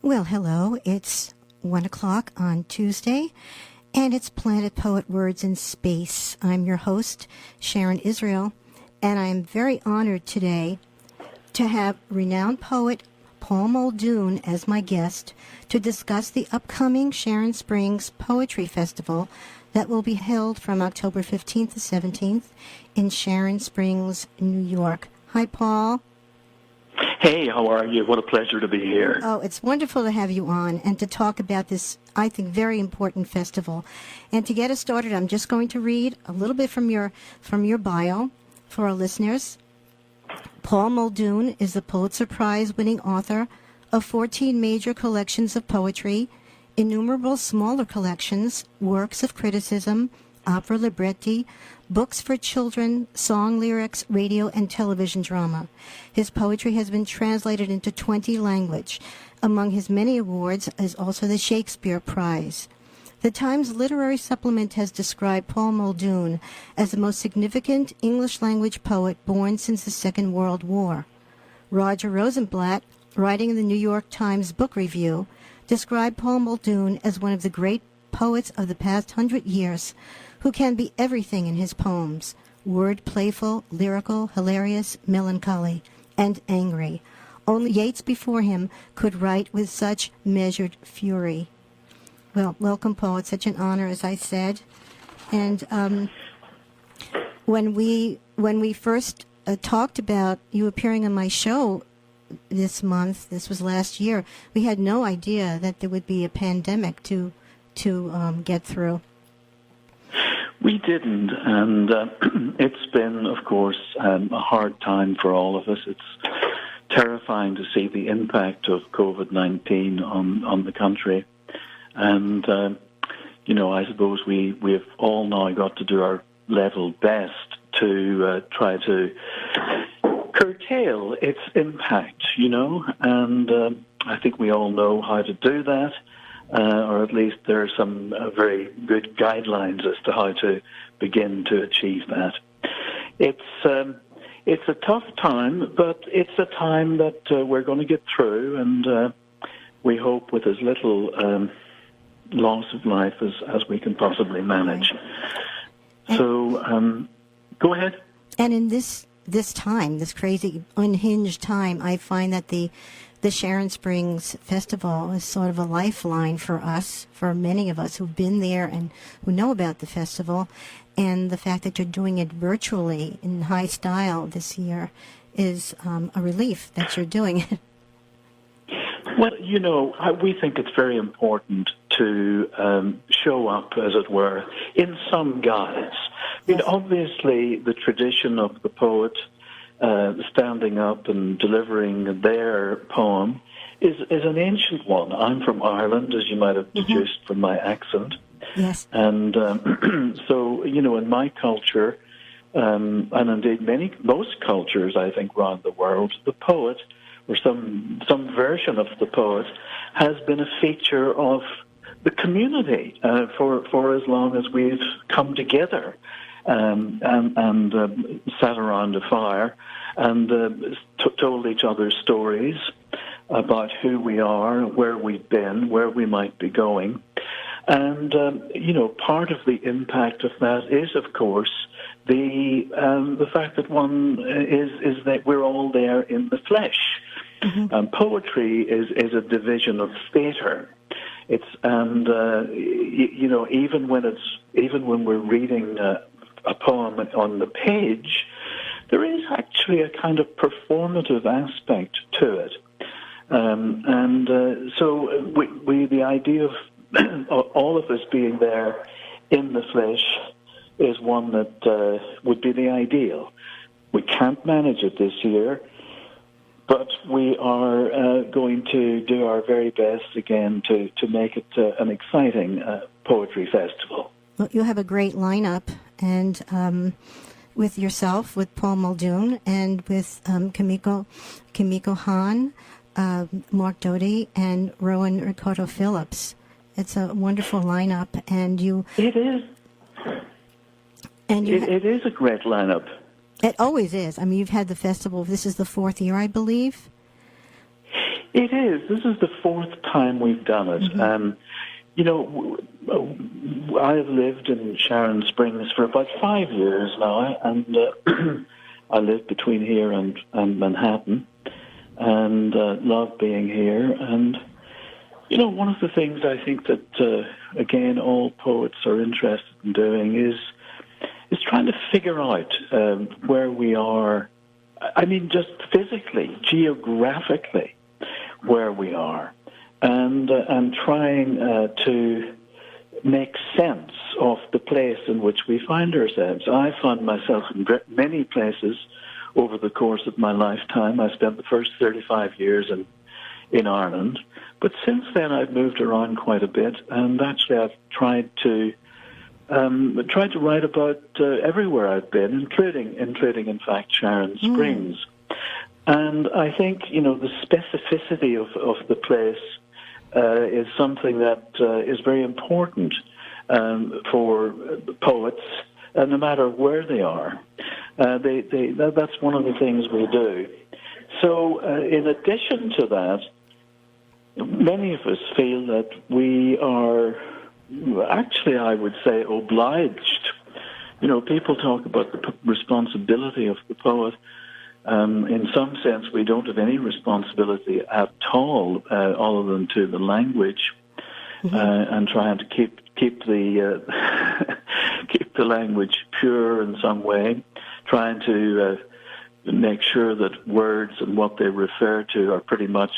Well, hello. It's 1 o'clock on Tuesday, and it's Planet Poet Words in Space. I'm your host, Sharon Israel, and I'm very honored today to have renowned poet Paul Muldoon as my guest to discuss the upcoming Sharon Springs Poetry Festival that will be held from October 15th to 17th in Sharon Springs, New York. Hi, Paul. Hey, how are you? What a pleasure to be here. Oh, it's wonderful to have you on and to talk about this, I think, very important festival. And to get us started, I'm just going to read a little bit from your bio for our listeners. Paul Muldoon is the Pulitzer Prize-winning author of 14 major collections of poetry, innumerable smaller collections, works of criticism, opera libretti, books for children, song lyrics, radio, and television drama. His poetry has been translated into 20 languages. Among his many awards is also the Shakespeare Prize. The Times Literary Supplement has described Paul Muldoon as the most significant English-language poet born since the Second World War. Roger Rosenblatt, writing in the New York Times Book Review, described Paul Muldoon as one of the great poets of the past 100 years, who can be everything in his poems: word-playful, lyrical, hilarious, melancholy, and angry. Only Yeats before him could write with such measured fury. Well, welcome, Paul. It's such an honor, as I said. And when we first talked about you appearing on my show this month, this was last year, we had no idea that there would be a pandemic to get through. We didn't, and it's been, of course, a hard time for all of us. It's terrifying to see the impact of COVID-19 on the country. And, I suppose we've all now got to do our level best to try to curtail its impact, and I think we all know how to do that. Or at least there are some very good guidelines as to how to begin to achieve that. It's a tough time, but it's a time that we're going to get through, and we hope with as little loss of life as we can possibly manage. So, go ahead. And in this time, this crazy, unhinged time, I find that the Sharon Springs Festival is sort of a lifeline for us, for many of us who've been there and who know about the festival. And the fact that you're doing it virtually in high style this year is a relief that you're doing it. Well, we think it's very important to show up, as it were, in some guise. Yes. Obviously, the tradition of the poet standing up and delivering their poem is an ancient one. I'm from Ireland, as you might have deduced from my accent. Yes. And so, in my culture, and indeed most cultures, I think, around the world, the poet, or some version of the poet, has been a feature of the community for as long as we've come together. And sat around a fire and told each other stories about who we are, where we've been, where we might be going. And, part of the impact of that is, of course, the fact that one is that we're all there in the flesh. Mm-hmm. Poetry is a division of theater. Even when we're reading a poem on the page, there is actually a kind of performative aspect to it. So the idea of all of us being there in the flesh is one that would be the ideal. We can't manage it this year, but we are going to do our very best again to make it an exciting poetry festival. Well, you have a great lineup, and with yourself, with Paul Muldoon, and with Kimiko Hahn, Mark Doty, and Rowan Ricardo Phillips. It's a wonderful lineup, and you... It is. And it is a great lineup. It always is. I mean, you've had the festival. This is the fourth year, I believe. It is. This is the fourth time we've done it. Mm-hmm. I have lived in Sharon Springs for about 5 years now, and I live between here and Manhattan, and love being here. And, one of the things I think that, again, all poets are interested in doing is trying to figure out where we are, I mean, just physically, geographically, where we are, and trying to make sense of the place in which we find ourselves. I found myself in many places over the course of my lifetime. I spent the first 35 years in Ireland, but since then I've moved around quite a bit, and actually I've tried to write about everywhere I've been, including in fact Sharon Springs. And I think the specificity of the place is something that is very important for poets, no matter where they are. That's one of the things we do. So in addition to that, many of us feel that we are actually, I would say, obliged. People talk about the responsibility of the poet. In some sense, we don't have any responsibility at all, other than to the language, and trying to keep the keep the language pure in some way, trying to make sure that words and what they refer to are pretty much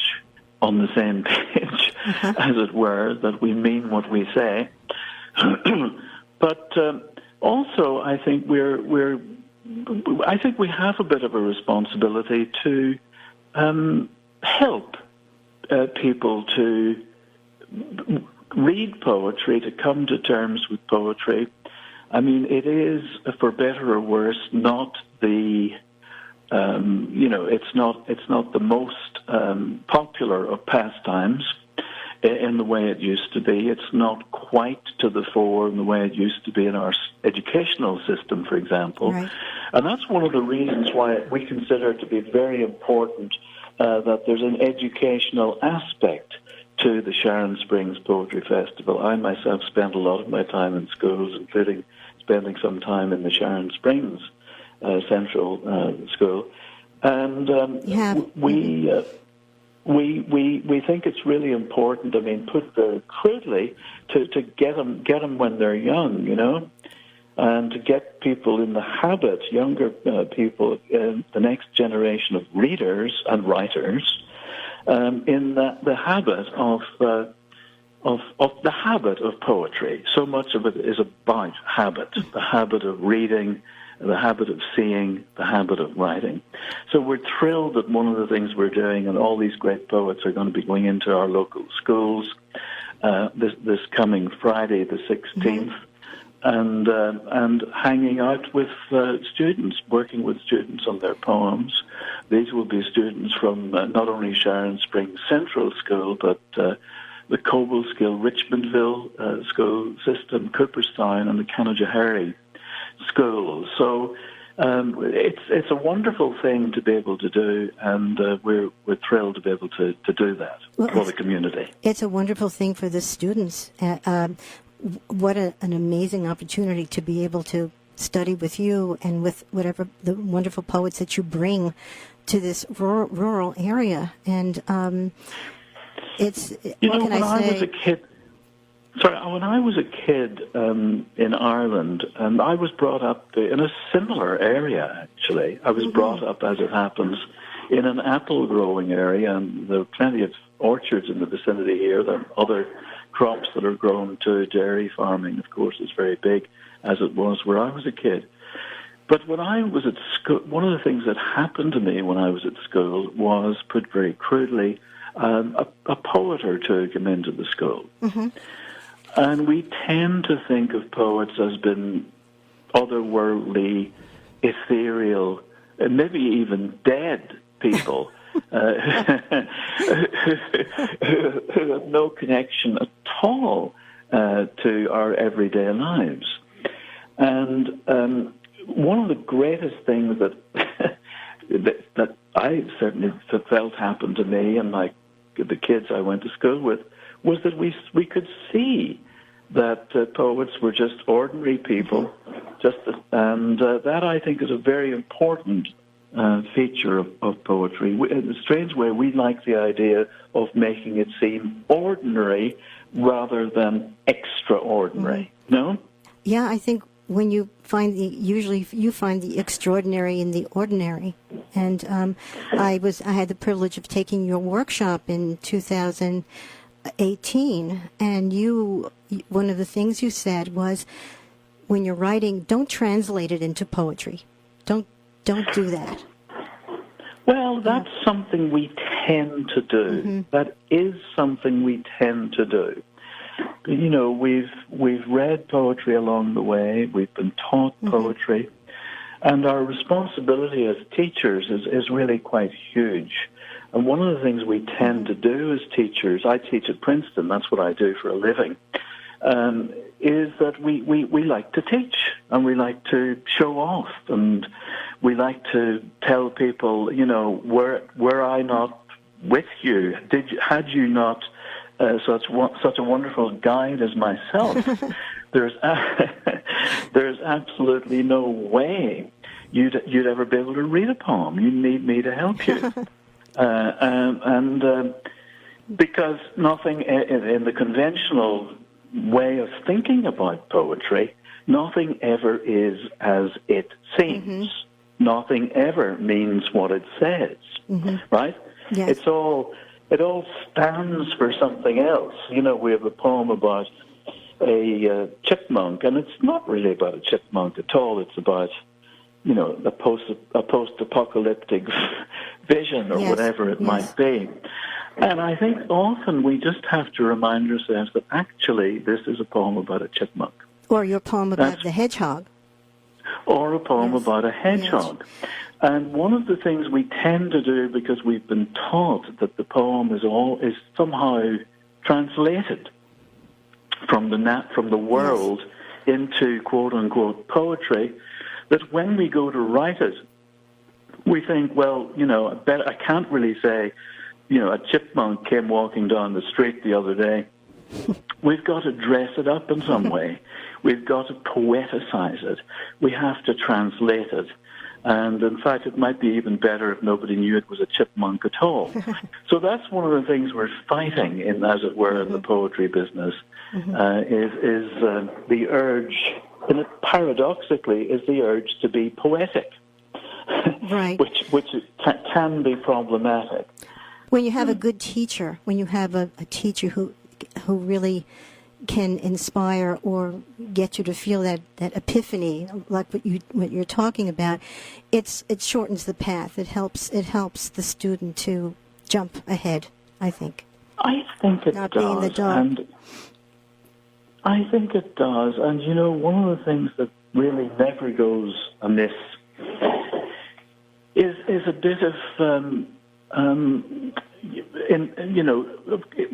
on the same page, as it were, that we mean what we say. But also, I think I think we have a bit of a responsibility to help people to read poetry, to come to terms with poetry. I mean, it is, for better or worse, not the it's not the most popular of pastimes in the way it used to be. It's not quite to the fore in the way it used to be in our educational system, for example. Right. And that's one of the reasons why we consider it to be very important that there's an educational aspect to the Sharon Springs Poetry Festival. I myself spent a lot of my time in schools, including spending some time in the Sharon Springs Central School. And we think it's really important, I mean, put very crudely, to get them when they're young, and to get people in the habit, younger people, the next generation of readers and writers, in the habit of the habit of poetry. So much of it is about habit, the habit of reading, the habit of seeing, the habit of writing. So we're thrilled that one of the things we're doing, and all these great poets are going to be going into our local schools this coming Friday, the 16th, and hanging out with students, working with students on their poems. These will be students from not only Sharon Springs Central School, but the Cobleskill Richmondville school system, Cooperstown, and the Canajoharie schools. So it's a wonderful thing to be able to do, and we're thrilled to be able to do that for the community. It's a wonderful thing for the students. What an amazing opportunity to be able to study with you and with whatever the wonderful poets that you bring to this rural area. And it's, what can I say? When I was a kid in Ireland, and I was brought up in a similar area, actually. I was brought up, as it happens, in an apple-growing area, and there are plenty of orchards in the vicinity here. There are other crops that are grown too. Dairy farming, of course, is very big, as it was where I was a kid. But when I was at school, one of the things that happened to me when I was at school was, put very crudely, a poet or two came into the school. And we tend to think of poets as being otherworldly, ethereal, and maybe even dead people who have no connection at all to our everyday lives. And one of the greatest things that I certainly felt happened to me and my the kids I went to school with, was that we could see that poets were just ordinary people, and that I think is a very important feature of poetry. In a strange way, we like the idea of making it seem ordinary rather than extraordinary. No? Yeah, I think when you find usually you find the extraordinary in the ordinary. And I had the privilege of taking your workshop in 2018, and one of the things you said was, when you're writing, don't translate it into poetry. Don't do that. Well, that's something we tend to do. Mm-hmm. That is something we tend to do. You know, we've read poetry along the way. We've been taught poetry. And our responsibility as teachers is really quite huge. And one of the things we tend to do as teachers, I teach at Princeton, that's what I do for a living, is that we like to teach, and we like to show off, and we like to tell people, you know, were I not with you, had you not such a wonderful guide as myself, there's absolutely no way you'd ever be able to read a poem. You need me to help you, because nothing in the conventional way of thinking about poetry, nothing ever is as it seems. Nothing ever means what it says, right? Yes. It all stands for something else. You know, we have a poem about a chipmunk, and it's not really about a chipmunk at all. It's about, you know, a post-apocalyptic vision or whatever it might be. And I think often we just have to remind ourselves that actually this is a poem about a chipmunk. Or your poem about the hedgehog. Or a poem about a hedgehog. Yes. And one of the things we tend to do, because we've been taught that the poem is somehow translated from the world into quote-unquote poetry, that when we go to write it, we think, well, you know, I can't really say, you know, a chipmunk came walking down the street the other day. We've got to dress it up in some way. We've got to poeticize it. We have to translate it. And in fact, it might be even better if nobody knew it was a chipmunk at all. So that's one of the things we're fighting in, as it were, in the poetry business, is the urge, and it paradoxically is the urge to be poetic, right? which can be problematic. When you have a good teacher, when you have a teacher who really can inspire or get you to feel that epiphany, like what you're talking about, it shortens the path. It helps the student to jump ahead, I think. I think it Not does. Be in the dark. And I think it does. And you know, one of the things that really never goes amiss is a bit of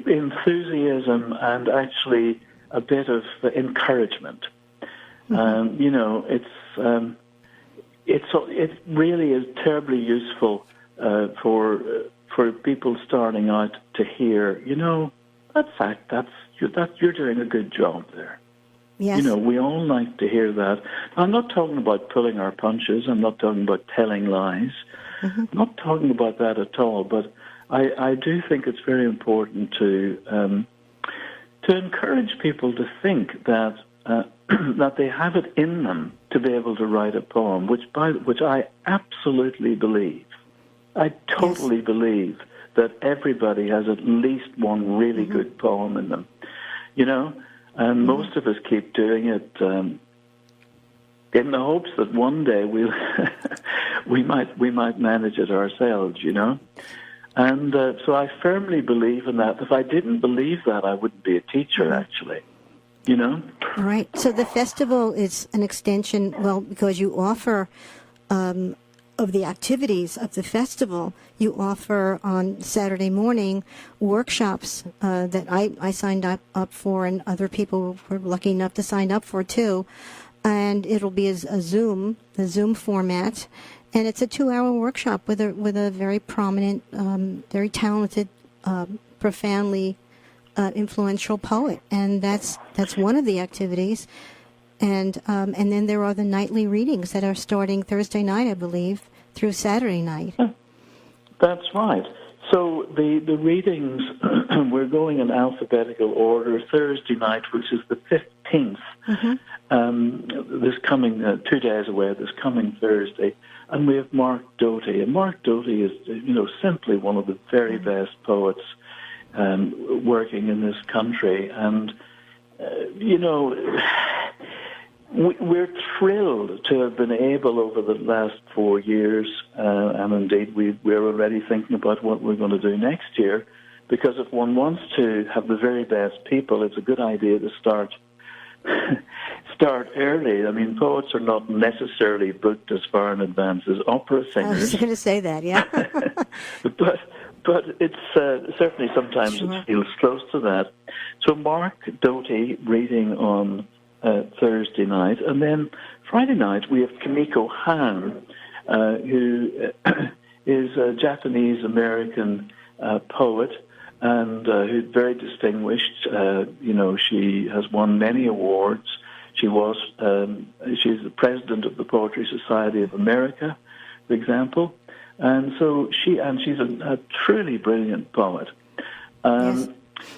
enthusiasm and actually a bit of encouragement. You know, it really is terribly useful for people starting out to hear, you know, you're doing a good job there. Yes. You know, we all like to hear that. I'm not talking about pulling our punches. I'm not talking about telling lies. I'm not talking about that at all. But I do think it's very important to encourage people to think that that they have it in them to be able to write a poem, which I absolutely believe. I totally believe that everybody has at least one really good poem in them, you know, and most of us keep doing it in the hopes that one day we might manage it ourselves, you know. And so I firmly believe in that. If I didn't believe that, I wouldn't be a teacher, actually, you know. Right. So the festival is an extension, well, because you offer of the activities of the festival, you offer on Saturday morning workshops that I signed up for, and other people were lucky enough to sign up for too. And it'll be the Zoom format, and it's a 2-hour workshop with a very prominent, very talented profoundly influential poet, and that's one of the activities. And then there are the nightly readings that are starting Thursday night, I believe, through Saturday night. That's right. So the readings, we're going in alphabetical order. Thursday night, which is the 15th, this coming 2 days away, this coming Thursday, and we have Mark Doty. And Mark Doty is, simply one of the very best poets working in this country. And, we're thrilled to have been able over the last 4 years, and indeed we're already thinking about what we're going to do next year, because if one wants to have the very best people, it's a good idea to start early. I mean, poets are not necessarily booked as far in advance as opera singers. I was going to say that, yeah. But it's certainly sometimes it feels close to that. So Mark Doty reading on Thursday night, and then Friday night we have Kimiko Han, who is a Japanese-American poet, and who's very distinguished. She has won many awards. She's the president of the Poetry Society of America, for example, and so she's a truly brilliant poet. Yes.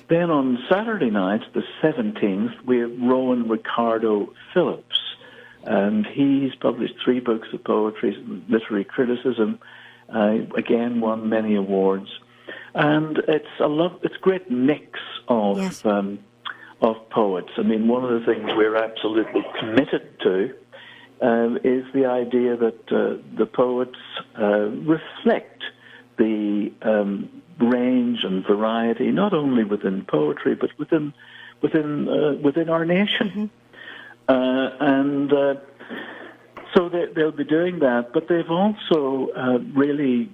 Then on Saturday night, the 17th, we have Rowan Ricardo Phillips, and he's published 3 books of poetry, literary criticism. Again, won many awards, and it's a great mix of poets. I mean, one of the things we're absolutely committed to is the idea that the poets reflect the range and variety, not only within poetry but within our nation, so they'll be doing that. But they've also really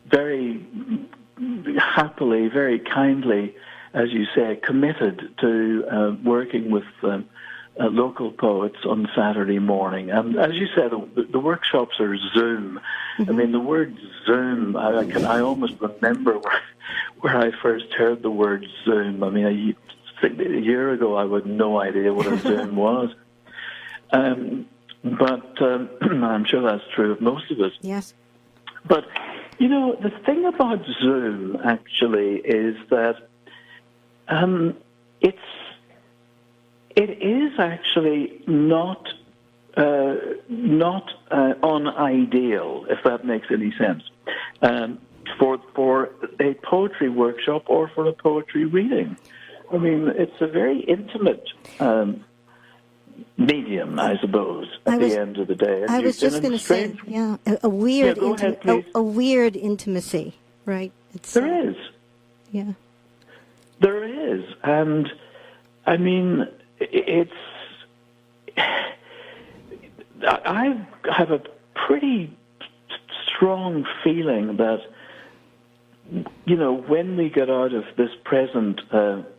very happily, very kindly, as you say, committed to working with local poets on Saturday morning. And as you said, the workshops are Zoom. I mean, the word Zoom, I almost remember where I first heard the word Zoom. I mean, a year ago I had no idea what a Zoom was. But I'm sure that's true of most of us. Yes. But, the thing about Zoom, actually, is that it is actually not unideal, if that makes any sense, for a poetry workshop or for a poetry reading. I mean, it's a very intimate medium, I suppose, at the end of the day. I was just going to say, a weird, a weird intimacy, right? There is. Yeah. There is, and I mean, I have a pretty strong feeling that, when we get out of this present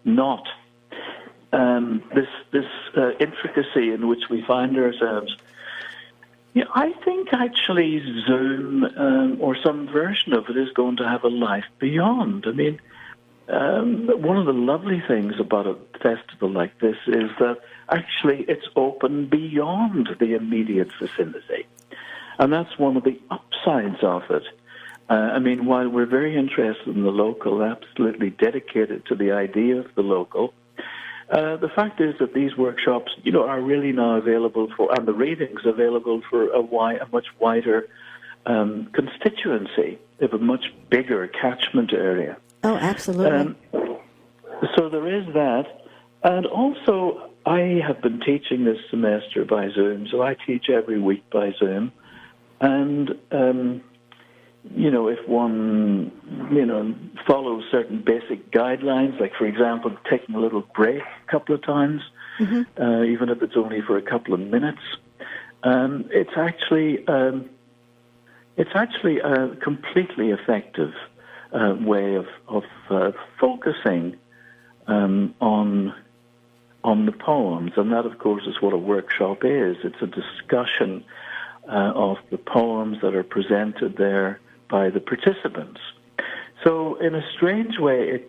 knot, this intricacy in which we find ourselves, I think actually Zoom or some version of it is going to have a life beyond. I mean, one of the lovely things about a festival like this is that actually it's open beyond the immediate vicinity. And that's one of the upsides of it. I mean, while we're very interested in the local, absolutely dedicated to the idea of the local, the fact is that these workshops, are really now available for, and the readings available for a much wider constituency, of a much bigger catchment area. Oh, absolutely. So there is that. And also, I have been teaching this semester by Zoom, so I teach every week by Zoom. And, if one, follows certain basic guidelines, like, for example, taking a little break a couple of times, even if it's only for a couple of minutes, it's actually a completely effective way of focusing on the poems, and that, of course, is what a workshop is. It's a discussion of the poems that are presented there by the participants. So in a strange way,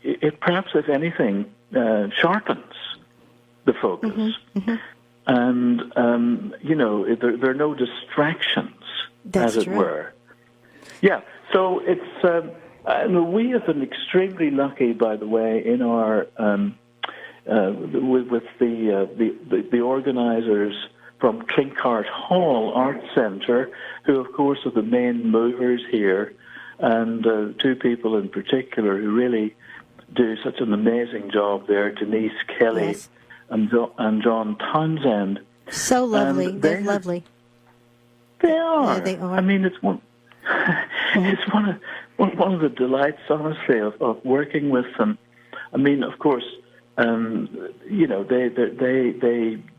it perhaps, if anything, sharpens the focus. Mm-hmm. Mm-hmm. And, there are no distractions, That's as it true. were. Yeah, so it's... we have been extremely lucky, by the way, in our with the organisers from Clinkhart Hall Art Centre, who, of course, are the main movers here, and two people in particular who really do such an amazing job there, Denise Kelly Yes. and John Townsend. So lovely. They're lovely. They are. Yeah, they are. I mean, it's one of the delights, honestly, of working with them. I mean, of course, they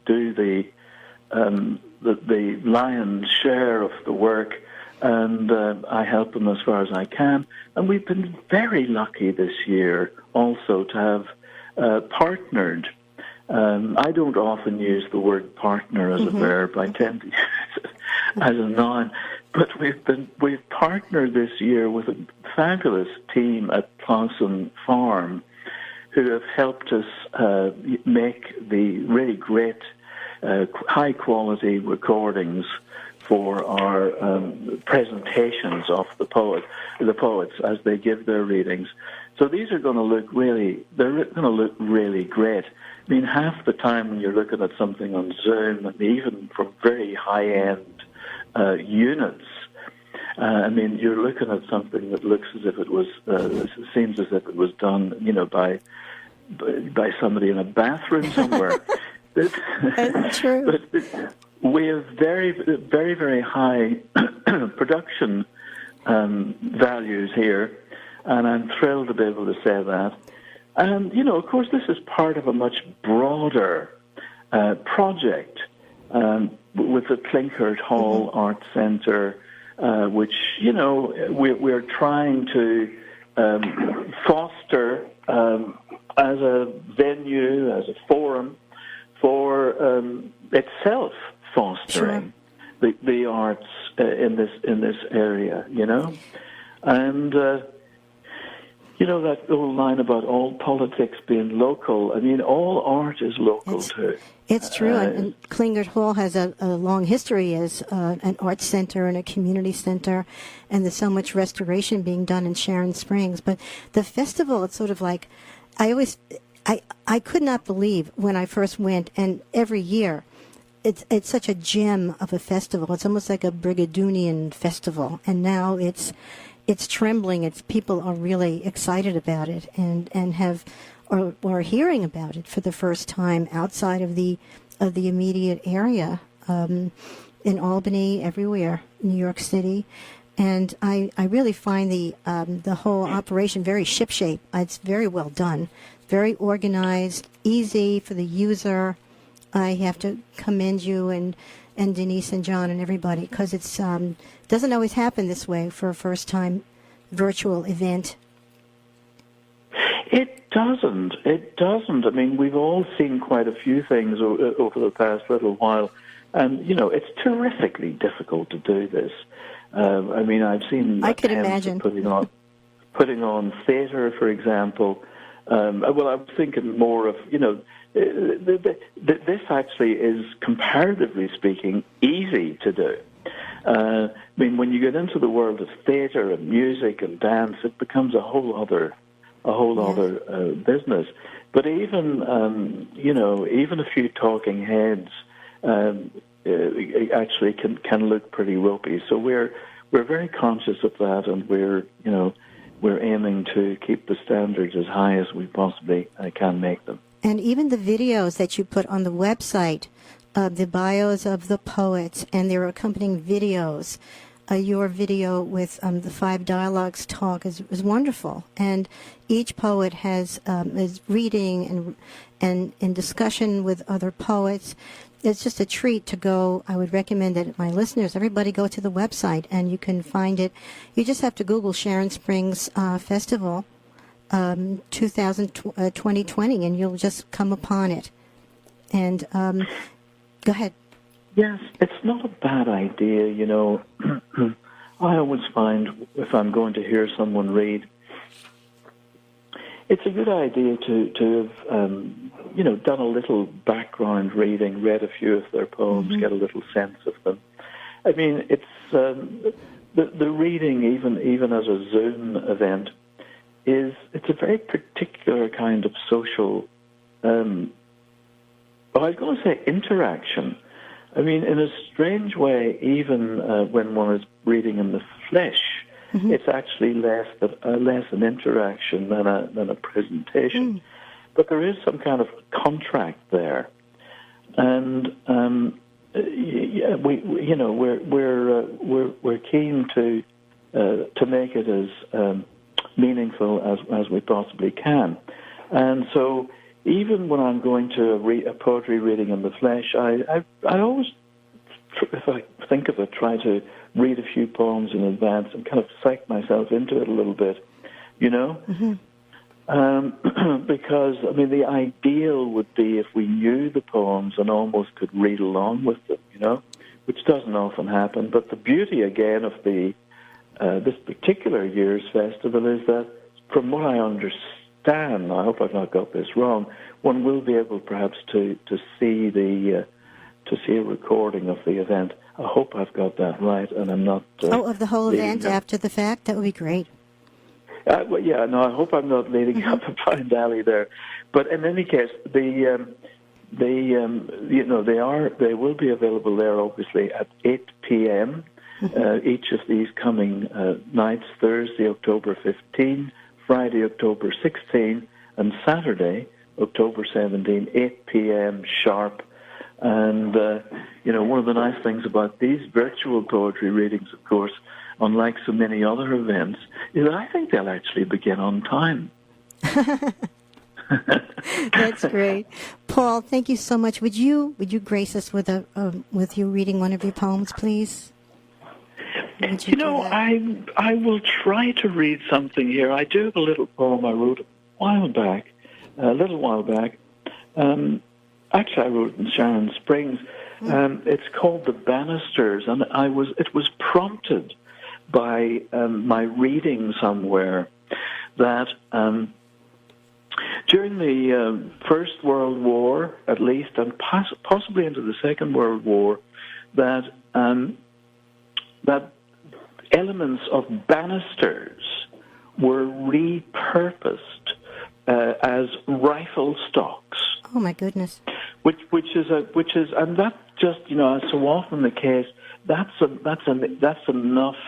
do the lion's share of the work, and I help them as far as I can. And we've been very lucky this year also to have partnered. I don't often use the word partner as a verb. I tend to use it as a noun. But we've partnered this year with a fabulous team at Clausen Farm, who have helped us make the really great, high quality recordings for our presentations of the poets as they give their readings. So these are going to look really great. I mean, half the time when you're looking at something on Zoom, and even from very high-end units, I mean, you're looking at something that looks as if it was, seems as if it was done, by somebody in a bathroom somewhere. That's true. But we have very, very, very high production values here, and I'm thrilled to be able to say that. And, of course, this is part of a much broader project with the Clinkhart Hall Art Centre, which, we're trying to foster as a venue, as a forum for itself fostering the arts in this area, and that old line about all politics being local. I mean, all art is local too. It's true, and Clinkhart Hall has a long history as an art center and a community center, and there's so much restoration being done in Sharon Springs. But the festival, it's sort of like, I could not believe when I first went, and every year, it's such a gem of a festival. It's almost like a Brigadoonian festival, and now it's trembling. People are really excited about it, and are hearing about it for the first time outside of the immediate area, in Albany, everywhere, New York City. And I really find the whole operation very shipshape. It's very well done, very organized, easy for the user. I have to commend you and Denise and John and everybody, because it's doesn't always happen this way for a first-time virtual event. It doesn't. I mean, we've all seen quite a few things over the past little while, and it's terrifically difficult to do this. I mean, I've seen. I could imagine putting on theatre, for example. Well, I was thinking more of this actually is, comparatively speaking, easy to do. I mean, when you get into the world of theatre and music and dance, it becomes a whole other business. But even even a few talking heads actually can look pretty ropey. So we're very conscious of that, and we're aiming to keep the standards as high as we possibly can make them. And even the videos that you put on the website, the bios of the poets and their accompanying videos, your video with the 5 Dialogues talk is wonderful. And each poet is reading and in discussion with other poets. It's just a treat to go. I would recommend that my listeners, everybody go to the website, and you can find it. You just have to Google Sharon Springs Festival 2020, and you'll just come upon it. And go ahead. Yes, it's not a bad idea, I always find if I'm going to hear someone read, it's a good idea to have, done a little background reading, read a few of their poems, get a little sense of them. I mean, it's the reading, even as a Zoom event, it's a very particular kind of social, I was going to say interaction. I mean, in a strange way, even when one is reading in the flesh, it's actually less an interaction than a presentation. But there is some kind of contract there, and we're keen to make it as meaningful as we possibly can, and so. Even when I'm going to a poetry reading in the flesh, I always, if I think of it, try to read a few poems in advance and kind of psych myself into it a little bit, because, I mean, the ideal would be if we knew the poems and almost could read along with them, which doesn't often happen. But the beauty, again, of this particular year's festival is that, from what I understand, I hope I've not got this wrong, one will be able perhaps to see a recording of the event. I hope I've got that right, and I'm not... of the whole event after the fact? That would be great. I hope I'm not leading up a blind alley there. But in any case, they will be available there, obviously, at 8 p.m. Each of these coming nights, Thursday, October 15, Friday, October 16, and Saturday, October 17, 8 p.m. sharp. And, one of the nice things about these virtual poetry readings, of course, unlike so many other events, is I think they'll actually begin on time. That's great. Paul, thank you so much. Would you grace us with you reading one of your poems, please? I will try to read something here. I do have a little poem I wrote a little while back. Actually, I wrote it in Sharon Springs. It's called The Bannisters, and it was prompted by my reading somewhere that during the First World War, at least, and possibly into the Second World War, that elements of bannisters were repurposed as rifle stocks. Oh my goodness! Which is, and that's just as so often the case. That's enough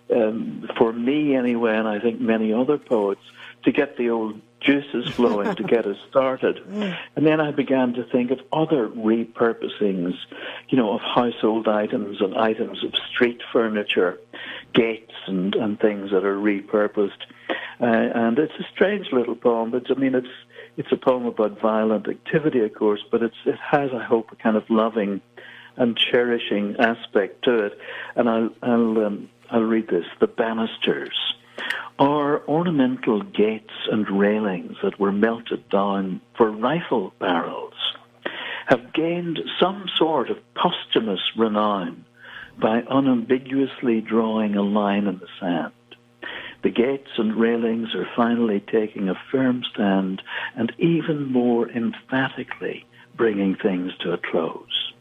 for me anyway, and I think many other poets, to get the old juices flowing, to get us started. And then I began to think of other repurposings, of household items and items of street furniture, gates and things that are repurposed. And it's a strange little poem, but I mean, it's a poem about violent activity, of course, but it has, I hope, a kind of loving and cherishing aspect to it. And I'll read this. The Bannisters are ornamental gates and railings that were melted down for rifle barrels, have gained some sort of posthumous renown by unambiguously drawing a line in the sand. The gates and railings are finally taking a firm stand and even more emphatically bringing things to a close.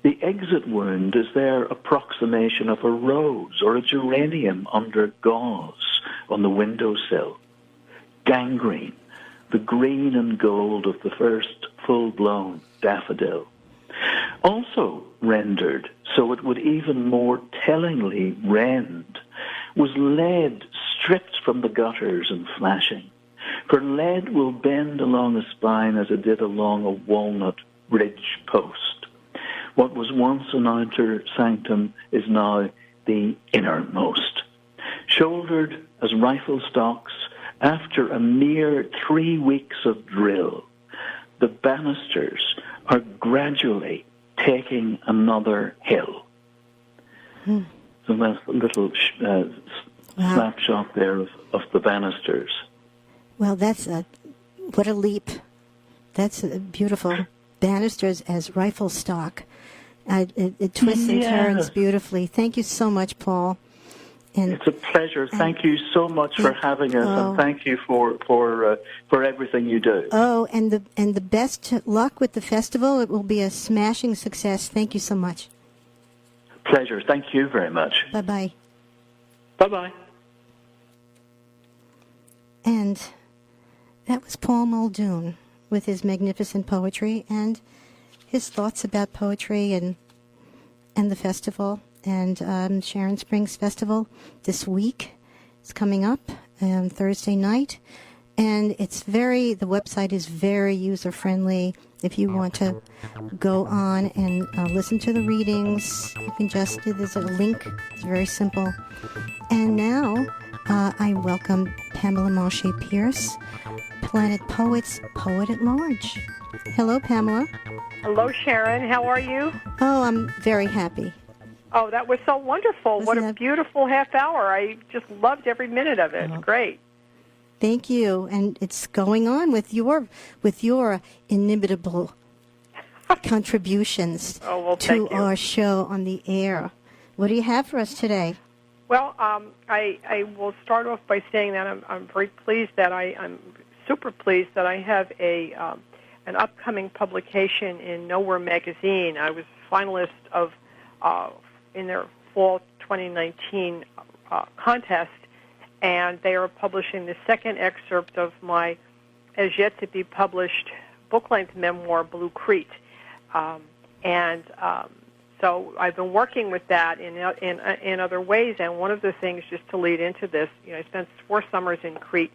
The exit wound is their approximation of a rose or a geranium under gauze on the windowsill. Gangrene, the green and gold of the first full-blown daffodil. Also rendered so it would even more tellingly rend was lead stripped from the gutters and flashing. For lead will bend along a spine as it did along a walnut ridge post. What was once an outer sanctum is now the innermost. Shouldered as rifle stocks after a mere 3 weeks of drill, the Bannisters are gradually taking another hill. So that's a little snapshot there of the Bannisters. Well, what a leap. That's beautiful. Bannisters as rifle stock. It twists and turns beautifully. Thank you so much, Paul. And it's a pleasure. Thank you so much for having us, and thank you for everything you do. Oh, and the best luck with the festival. It will be a smashing success. Thank you so much. Pleasure. Thank you very much. Bye-bye. Bye-bye. And that was Paul Muldoon with his magnificent poetry and his thoughts about poetry and the festival. And Sharon Springs Festival this week is coming up Thursday night. And the website is very user-friendly. If you want to go on and listen to the readings, you can there's a link. It's very simple. And now I welcome Pamela Marche-Pierce, Planet Poets, Poet at Large. Hello, Pamela. Hello, Sharon. How are you? Oh, I'm very happy. Oh, that was so wonderful. What a beautiful half hour. I just loved every minute of it. It's great. Thank you. And it's going on with your inimitable contributions to our show on the air. What do you have for us today? Well, I will start off by saying that I'm very pleased that I'm super pleased that I have an upcoming publication in Nowhere magazine. I was a finalist of in their fall 2019 contest, and they are publishing the second excerpt of my as yet to be published book-length memoir, Blue Crete. So I've been working with that in other ways, and one of the things, just to lead into this, I spent 4 summers in Crete,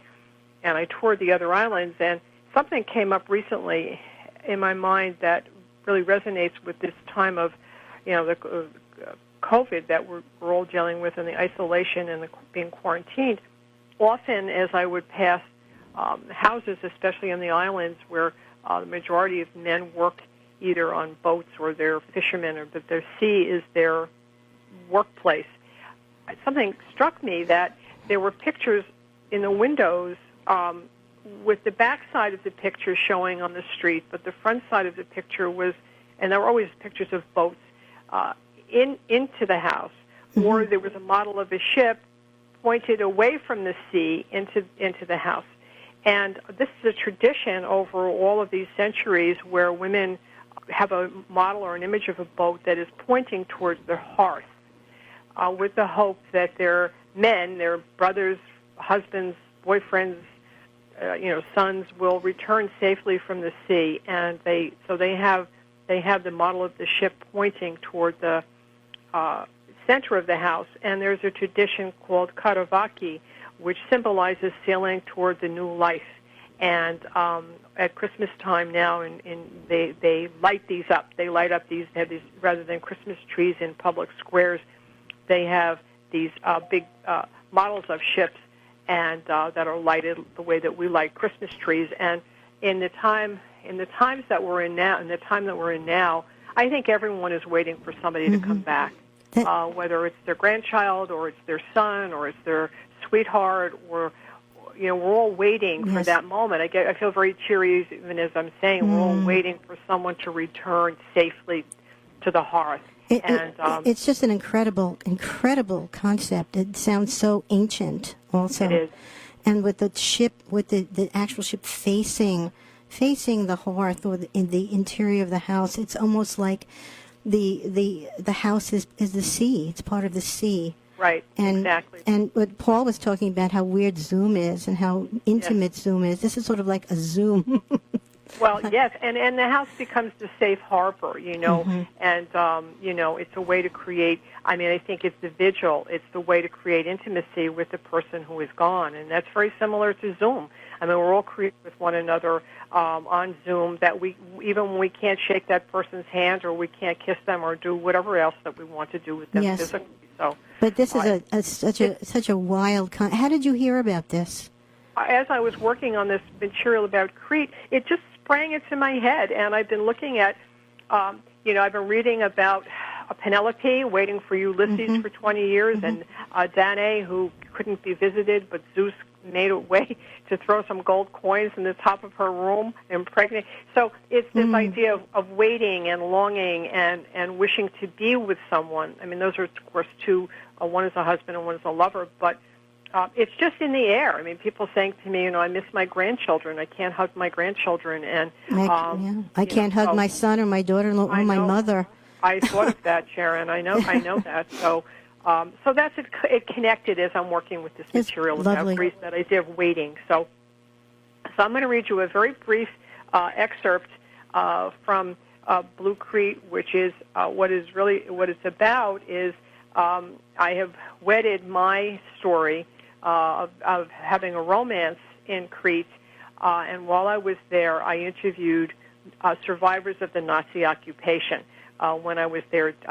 and I toured the other islands, and something came up recently in my mind that really resonates with this time of, the COVID that we're all dealing with, and the isolation and the being quarantined. Often, as I would pass houses, especially in the islands, where the majority of men work either on boats or they're fishermen, or that their sea is their workplace, something struck me that there were pictures in the windows with the back side of the picture showing on the street, but the front side of the picture was, and there were always pictures of boats into the house, or there was a model of a ship pointed away from the sea into the house. And this is a tradition over all of these centuries where women have a model or an image of a boat that is pointing towards their hearth, with the hope that their men, their brothers, husbands, boyfriends, sons will return safely from the sea, and they have the model of the ship pointing toward the center of the house. And there's a tradition called karavaki, which symbolizes sailing toward the new life. And at Christmas time now, they light these up. They light up these, rather than Christmas trees in public squares, they have these big models of ships and that are lighted the way that we light Christmas trees. And in the times that we're in now, I think everyone is waiting for somebody to come back, whether it's their grandchild or it's their son or it's their sweetheart, or we're all waiting for that moment. I feel very teary even as I'm saying we're all waiting for someone to return safely to the hearth. It's just an incredible concept. It sounds so ancient also. It is. And with the ship, with the actual ship facing the hearth or in the interior of the house, it's almost like the house is the sea. It's part of the sea. Right, exactly. And what Paul was talking about, how weird Zoom is and how intimate Zoom is. This is sort of like a Zoom. Well, yes, and the house becomes the safe harbor, and, it's a way to create, I think it's the vigil. It's the way to create intimacy with the person who is gone, and that's very similar to Zoom. We're all creating with one another on Zoom, that even when we can't shake that person's hand or we can't kiss them or do whatever else that we want to do with them physically. So, but this is such a wild how did you hear about this? As I was working on this material about Crete, it just sprang into my head, and I've been looking at, I've been reading about Penelope waiting for Ulysses for 20 years, and Danae, who couldn't be visited, but Zeus made a way to throw some gold coins in the top of her room, impregnate. So it's this idea of waiting and longing and wishing to be with someone. I mean, those are, of course, two. One is a husband and one is a lover, but it's just in the air. I mean, people saying to me, I miss my grandchildren. I can't hug my grandchildren, and I can't hug my son or my daughter-in-law or my mother. I thought of that, Sharon. I know that. So that's it. Connected as I'm working with this material about grief, that idea of waiting. So I'm going to read you a very brief excerpt from Blue Crete, which is what it's about is I have wedded my story of having a romance in Crete, and while I was there, I interviewed survivors of the Nazi occupation. When I was there in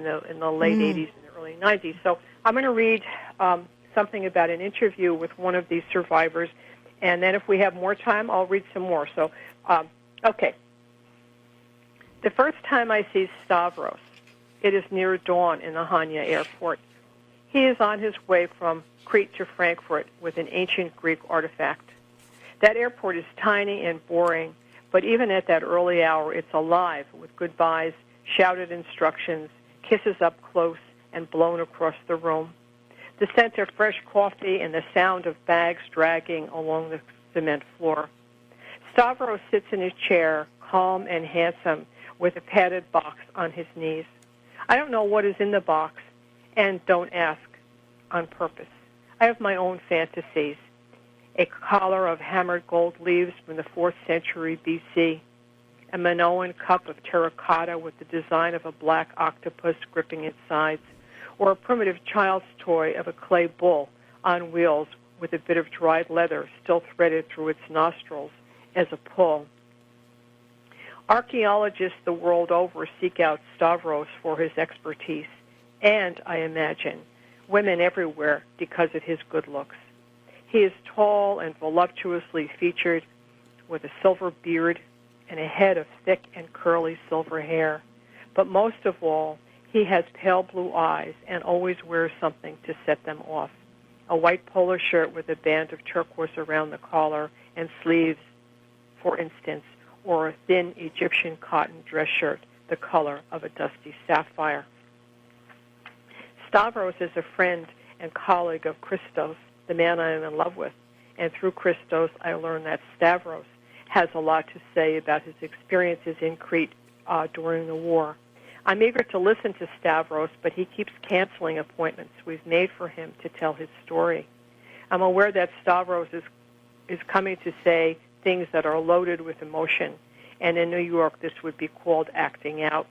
the late 80s and the early 90s. So I'm going to read something about an interview with one of these survivors, and then if we have more time, I'll read some more. So, okay. The first time I see Stavros, it is near dawn in the Hania airport. He is on his way from Crete to Frankfurt with an ancient Greek artifact. That airport is tiny and boring, but even at that early hour, it's alive with goodbyes, shouted instructions, kisses up close, and blown across the room. The scent of fresh coffee and the sound of bags dragging along the cement floor. Stavros sits in his chair, calm and handsome, with a padded box on his knees. I don't know what is in the box, and don't ask on purpose. I have my own fantasies. A collar of hammered gold leaves from the 4th century B.C., a Minoan cup of terracotta with the design of a black octopus gripping its sides, or a primitive child's toy of a clay bull on wheels with a bit of dried leather still threaded through its nostrils as a pull. Archaeologists the world over seek out Stavros for his expertise, and, I imagine, women everywhere because of his good looks. He is tall and voluptuously featured with a silver beard and a head of thick and curly silver hair. But most of all, he has pale blue eyes and always wears something to set them off. A white polo shirt with a band of turquoise around the collar and sleeves, for instance, or a thin Egyptian cotton dress shirt, the color of a dusty sapphire. Stavros is a friend and colleague of Christos, the man I am in love with, and through Christos I learned that Stavros has a lot to say about his experiences in Crete during the war. I'm eager to listen to Stavros, but he keeps canceling appointments we've made for him to tell his story. I'm aware that Stavros is coming to say things that are loaded with emotion, and in New York this would be called acting out.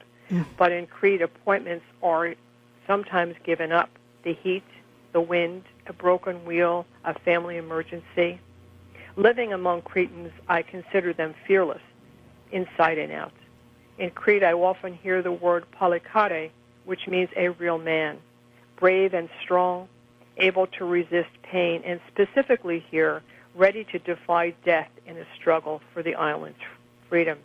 But in Crete, appointments are sometimes given up. The heat, the wind, a broken wheel, a family emergency. Living among Cretans, I consider them fearless, inside and out. In Crete, I often hear the word palikare, which means a real man, brave and strong, able to resist pain, and specifically here, ready to defy death in a struggle for the island's freedom.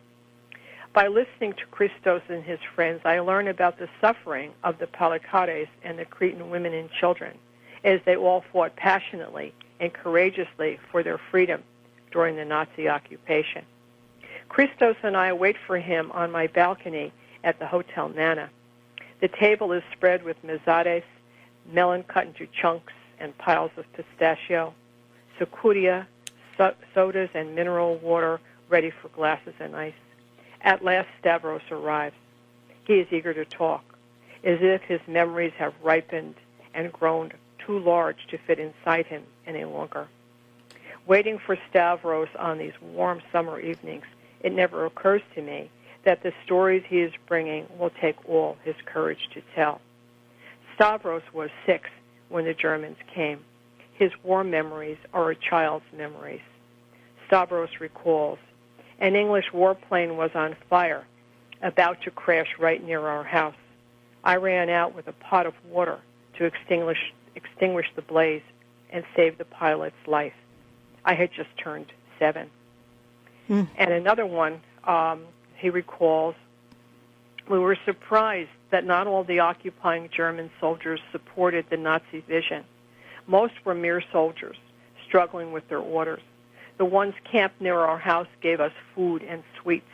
By listening to Christos and his friends, I learn about the suffering of the palikares and the Cretan women and children, as they all fought passionately and courageously for their freedom during the Nazi occupation. Christos and I wait for him on my balcony at the Hotel Nana. The table is spread with mezares, melon cut into chunks, and piles of pistachio, sucuria, sodas, and mineral water ready for glasses and ice. At last, Stavros arrives. He is eager to talk, as if his memories have ripened and grown too large to fit inside him any longer. Waiting for Stavros on these warm summer evenings, it never occurs to me that the stories he is bringing will take all his courage to tell. Stavros was 6 when the Germans came. His war memories are a child's memories. Stavros recalls, an English warplane was on fire, about to crash right near our house. I ran out with a pot of water to extinguish the blaze and save the pilot's life. I had just turned 7. And another one, he recalls, we were surprised that not all the occupying German soldiers supported the Nazi vision. Most were mere soldiers, struggling with their orders. The ones camped near our house gave us food and sweets.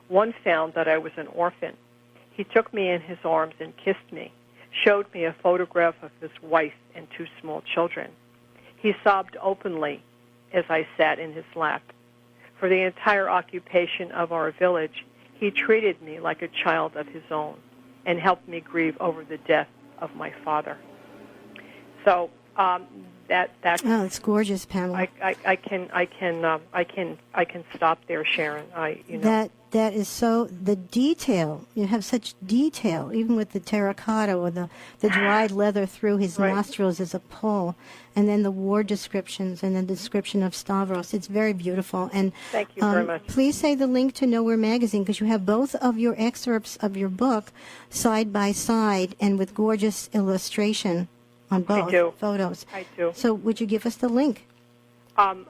One found that I was an orphan. He took me in his arms and kissed me, showed me a photograph of his wife and 2 small children. He sobbed openly as I sat in his lap. For the entire occupation of our village, he treated me like a child of his own and helped me grieve over the death of my father. So that's it's gorgeous, Pamela. I can stop there, Sharon. That is so, the detail, you have such detail, even with the terracotta or the dried leather through his nostrils as a pull, and then the war descriptions and the description of Stavros. It's very beautiful. And thank you very much. Please say the link to Nowhere Magazine, because you have both of your excerpts of your book side by side and with gorgeous illustration on both photos. I do. So would you give us the link?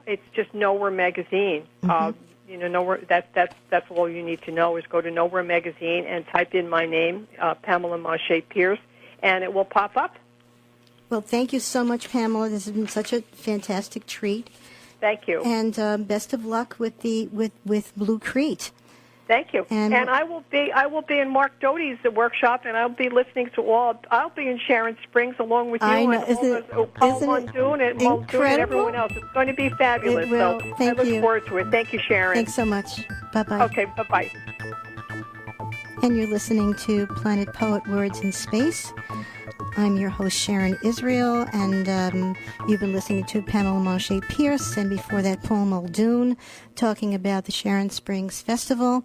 It's just Nowhere Magazine. Nowhere. That's all you need to know is go to Nowhere Magazine and type in my name, Pamela Mache Pierce, and it will pop up. Well, thank you so much, Pamela. This has been such a fantastic treat. Thank you. And best of luck with Blue Crete. Thank you. And I will be in Mark Doty's workshop, and I'll be listening to I'll be in Sharon Springs along with you and Paul Muldoon and everyone else. It's going to be fabulous. It will. So Thank I look forward to it. Thank you, Sharon. Thanks so much. Bye-bye. Okay, bye-bye. And you're listening to Planet Poet Words in Space. I'm your host, Sharon Israel, and you've been listening to Pamela Mache Pierce, and before that, Paul Muldoon, talking about the Sharon Springs Festival.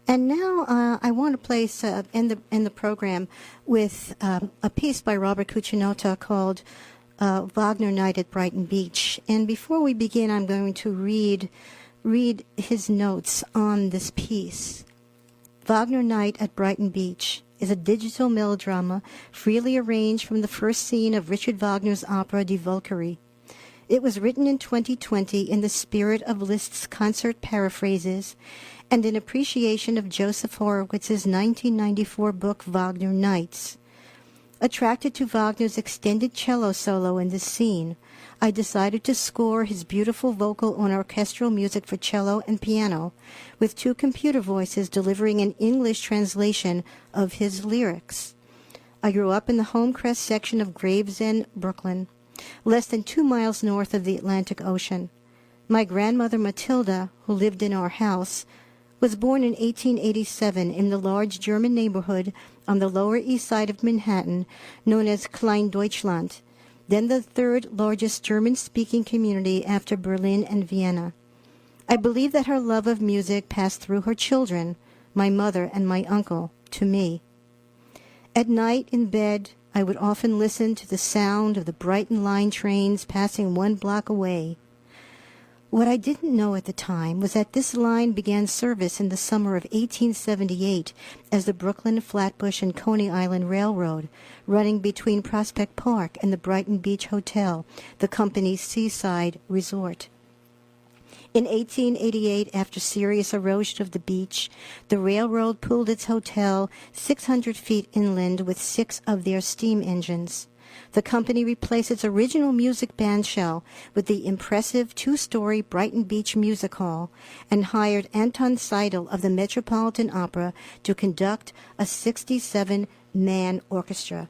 And now I want to place in the program with a piece by Robert Cucinotta called Wagner Night at Brighton Beach. And before we begin, I'm going to read his notes on this piece. Wagner Night at Brighton Beach is a digital melodrama freely arranged from the first scene of Richard Wagner's opera Die Walküre. It was written in 2020 in the spirit of Liszt's concert paraphrases and in appreciation of Joseph Horowitz's 1994 book Wagner Nights. Attracted to Wagner's extended cello solo in this scene, I decided to score his beautiful vocal on orchestral music for cello and piano, with 2 computer voices delivering an English translation of his lyrics. I grew up in the Homecrest section of Gravesend, Brooklyn, less than 2 miles north of the Atlantic Ocean. My grandmother Matilda, who lived in our house, was born in 1887 in the large German neighborhood on the Lower East Side of Manhattan known as Klein Deutschland, then the 3rd largest German-speaking community after Berlin and Vienna. I believe that her love of music passed through her children, my mother and my uncle, to me. At night in bed, I would often listen to the sound of the Brighton Line trains passing 1 block away. What I didn't know at the time was that this line began service in the summer of 1878 as the Brooklyn, Flatbush, and Coney Island Railroad, running between Prospect Park and the Brighton Beach Hotel, the company's seaside resort. In 1888, after serious erosion of the beach, the railroad pulled its hotel 600 feet inland with 6 of their steam engines. The company replaced its original music band shell with the impressive 2-story Brighton Beach Music Hall and hired Anton Seidel of the Metropolitan Opera to conduct a 67-man orchestra.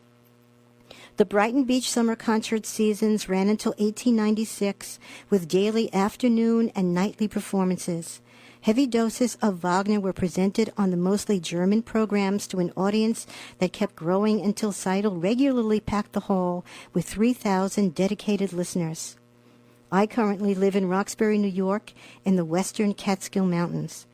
The Brighton Beach summer concert seasons ran until 1896 with daily afternoon and nightly performances. Heavy doses of Wagner were presented on the mostly German programs to an audience that kept growing until Seidel regularly packed the hall with 3,000 dedicated listeners. I currently live in Roxbury, New York, in the western Catskill Mountains.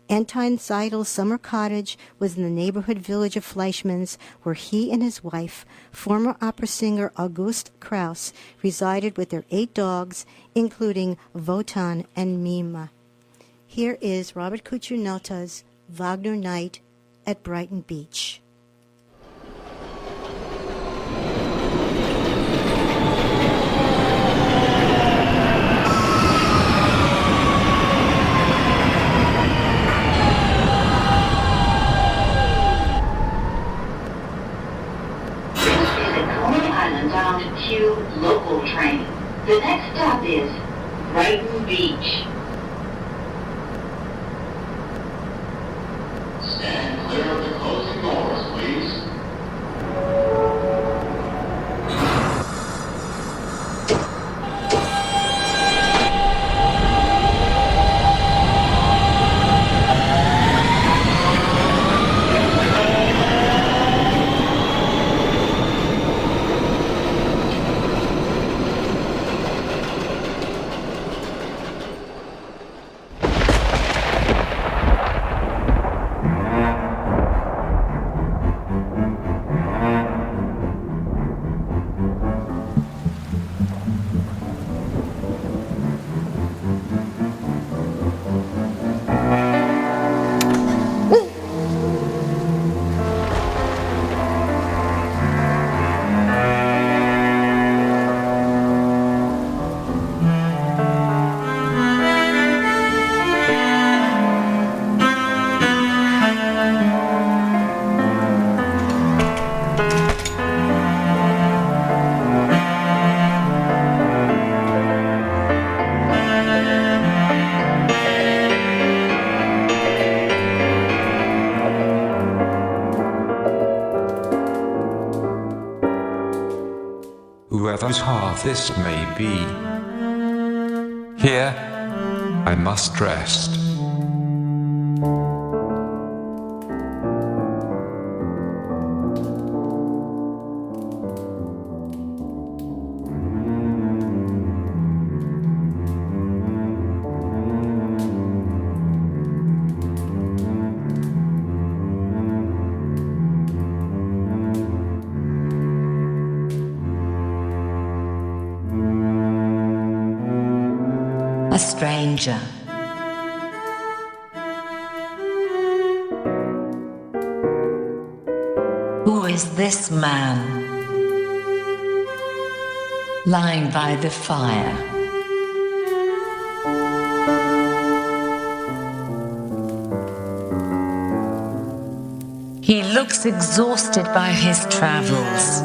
Anton Seidel's summer cottage was in the neighborhood village of Fleischmann's, where he and his wife, former opera singer August Kraus, resided with their 8 dogs, including Wotan and Mima. Here is Robert Cucinotta's Wagner Night at Brighton Beach. This is a Coney Island bound Q local train. The next stop is as hard this may be. Here I must rest. A stranger. Who is this man lying by the fire? He looks exhausted by his travels.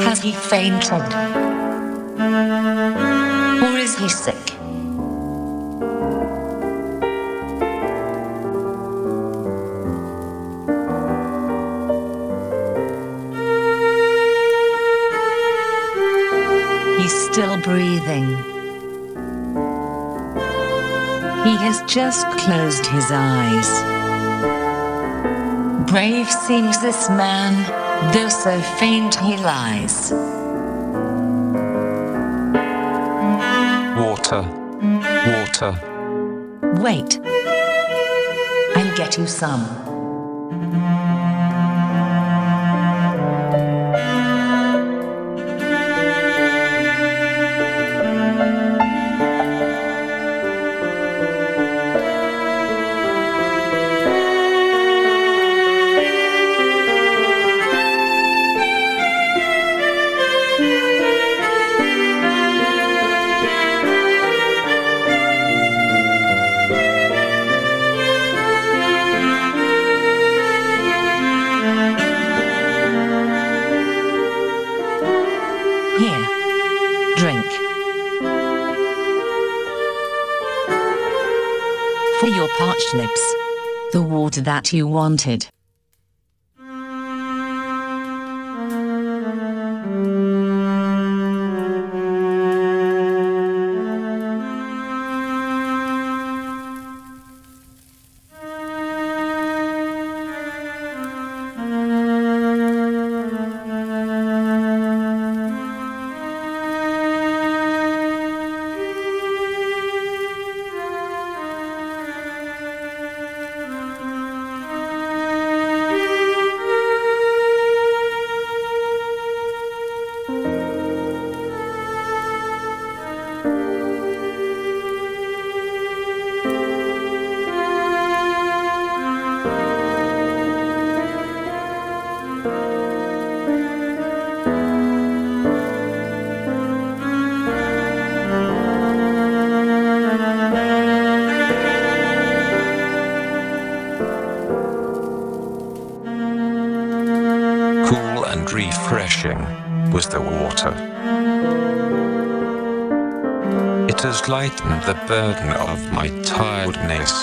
Has he fainted? Or is he sick? He's still breathing. He has just closed his eyes. Brave seems this man, though so faint he lies. Water, water. Wait, I'll get you some. For your parched lips, the water that you wanted. Refreshing was the water. It has lightened the burden of my tiredness.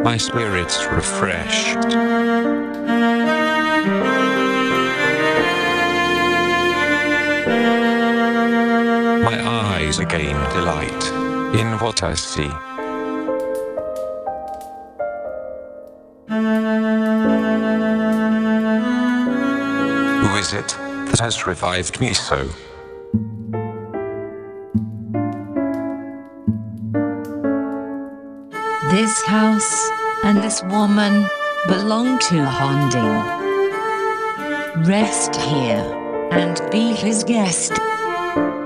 My spirit's refreshed. My eyes again delight in what I see. Who is it that has revived me so? This house and this woman belong to Honding. Rest here and be his guest.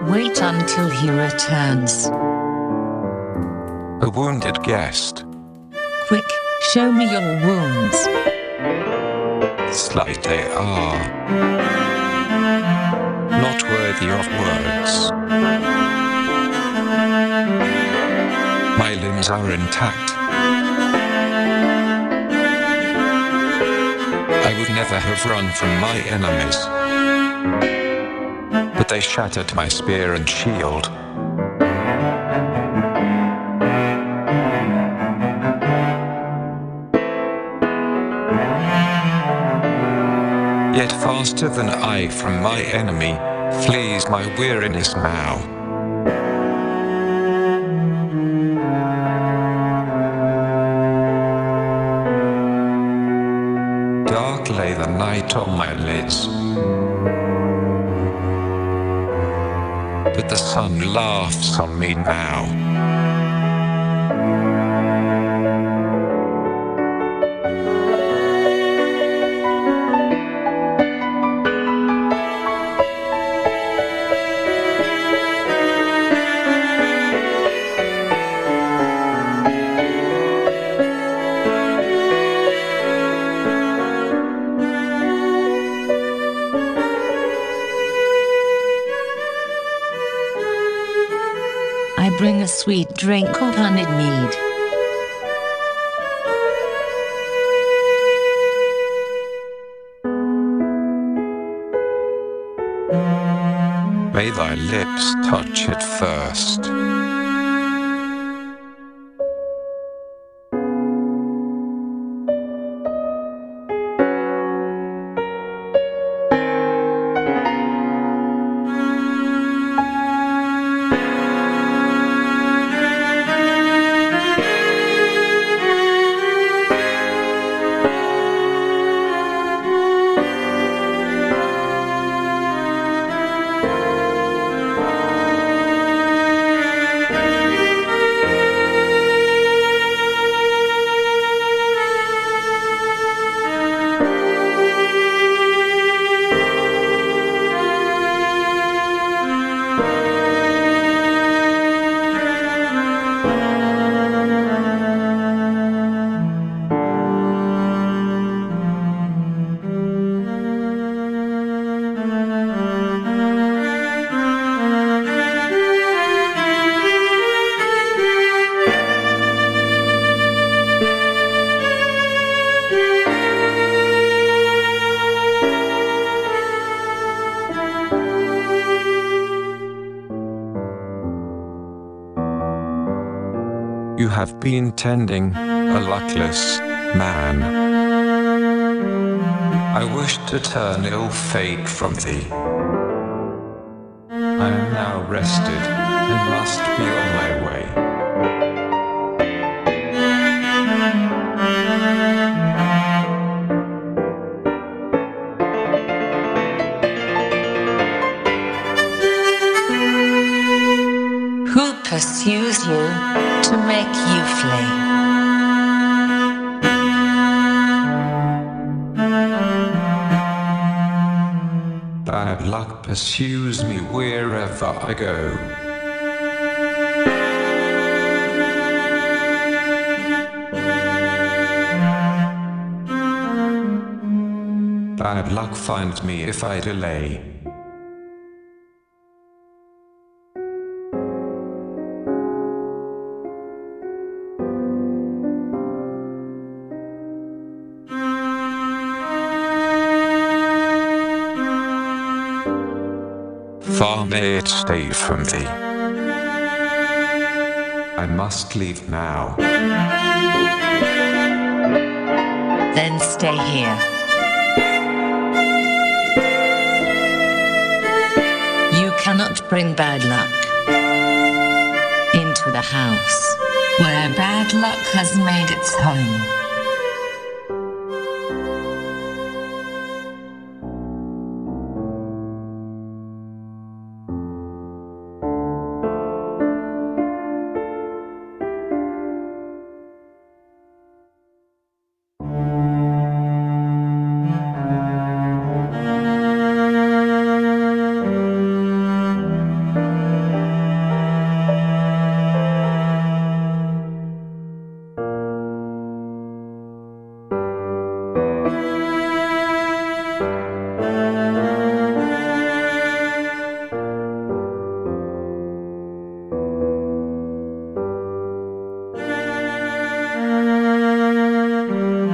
Wait until he returns. A wounded guest. Quick, show me your wounds. Slight they are, not worthy of words. My limbs are intact. I would never have run from my enemies, but they shattered my spear and shield. Yet faster than I from my enemy, flees my weariness now. Dark lay the night on my lids, but the sun laughs on me now. Bring a sweet drink of honeyed mead. May thy lips touch it first. You have been tending a luckless man. I wish to turn ill fate from thee. I am now rested and must be on my way. Who pursues you to make you flee? Bad luck pursues me wherever I go. Bad luck finds me if I delay. Far may it stay from thee. I must leave now. Then stay here. You cannot bring bad luck into the house where bad luck has made its home.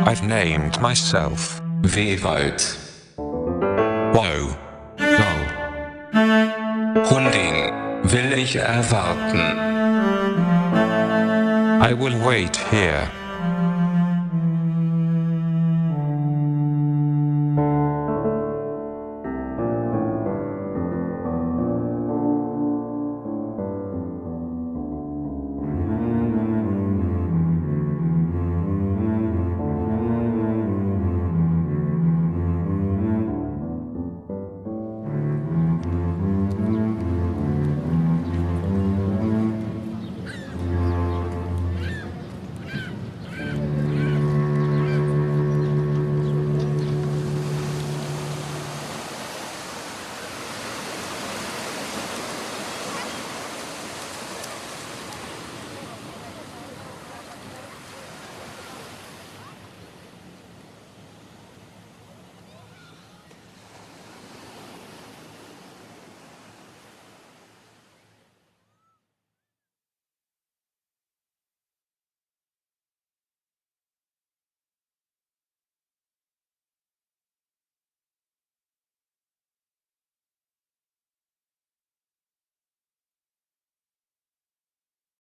I've named myself Viewald. Wow. Wow. Hunding will ich erwarten. I will wait here.